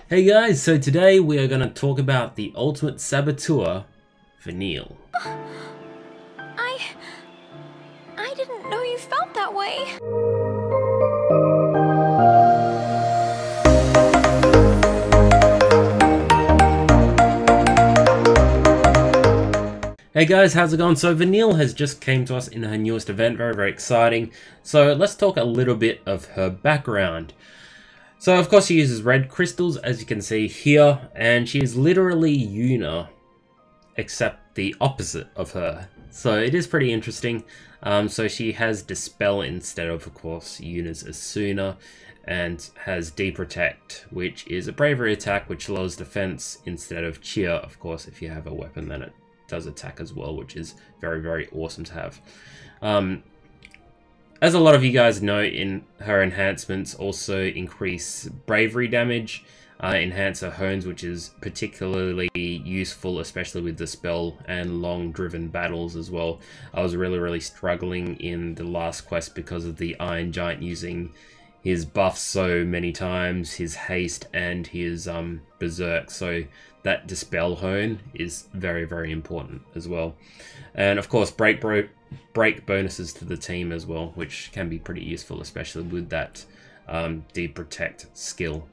Hey guys, so today we are going to talk about the ultimate saboteur, Vanille. I didn't know you felt that way. Hey guys, how's it going? So Vanille has just came to us in her newest event, very exciting. So let's talk a little bit of her background. So of course she uses red crystals, as you can see here, and she is literally Yuna, except the opposite of her. So it is pretty interesting. So she has Dispel instead of course, Yuna's Asuna, and has Deprotect, which is a bravery attack which lowers defense instead of cheer. Of course, if you have a weapon, then it does attack as well, which is very awesome to have. As a lot of you guys know, in her enhancements also increase bravery damage, enhance her hones, which is particularly useful, especially with the spell and long driven battles as well. I was really struggling in the last quest because of the Iron Giant using his buffs so many times, his haste and his berserk, so that dispel hone is very important as well. And of course break bonuses to the team as well, which can be pretty useful, especially with that Deprotect skill.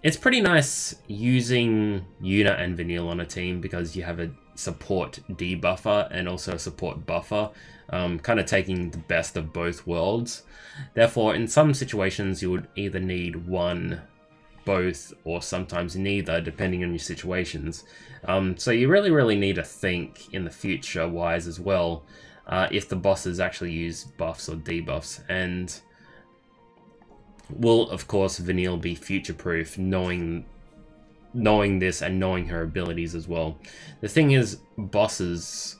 It's pretty nice using Yuna and Vanille on a team because you have a support debuffer and also a support buffer, kind of taking the best of both worlds. Therefore, in some situations you would either need one, both, or sometimes neither, depending on your situations. So you really need to think in the future wise as well, if the bosses actually use buffs or debuffs. And will of course Vanille be future proof, knowing this and knowing her abilities as well. The thing is, bosses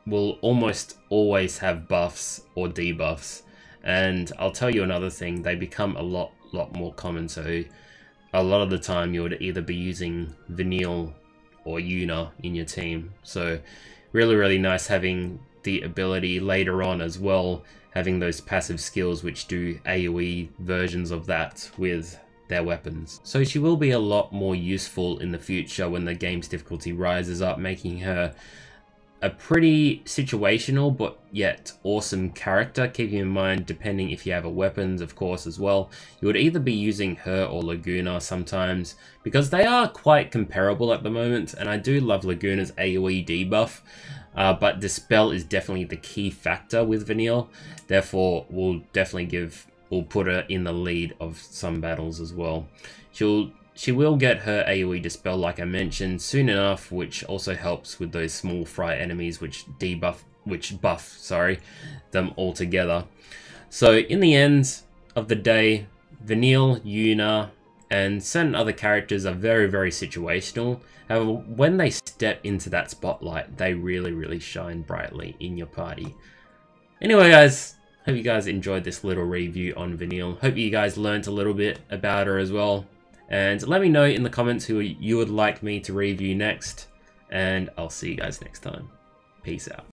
will almost always have buffs or debuffs, and I'll tell you another thing, they become a lot more common. So a lot of the time you would either be using Vanille or Yuna in your team. So really nice having the ability later on as well, having those passive skills which do AoE versions of that with their weapons. So she will be a lot more useful in the future when the game's difficulty rises up, making her a pretty situational but yet awesome character. Keeping in mind, depending if you have a weapons, of course, as well, you would either be using her or Laguna sometimes, because they are quite comparable at the moment, and I do love Laguna's AoE debuff, but Dispel is definitely the key factor with Vanille. Therefore, we'll put her in the lead of some battles as well. She will get her AoE Dispel, like I mentioned, soon enough, which also helps with those small fry enemies which buff them all together. So in the end of the day, Vanille, Yuna, and certain other characters are very situational. However, when they step into that spotlight, they really shine brightly in your party. Anyway guys, hope you guys enjoyed this little review on Vanille. Hope you guys learned a little bit about her as well. And let me know in the comments who you would like me to review next. And I'll see you guys next time. Peace out.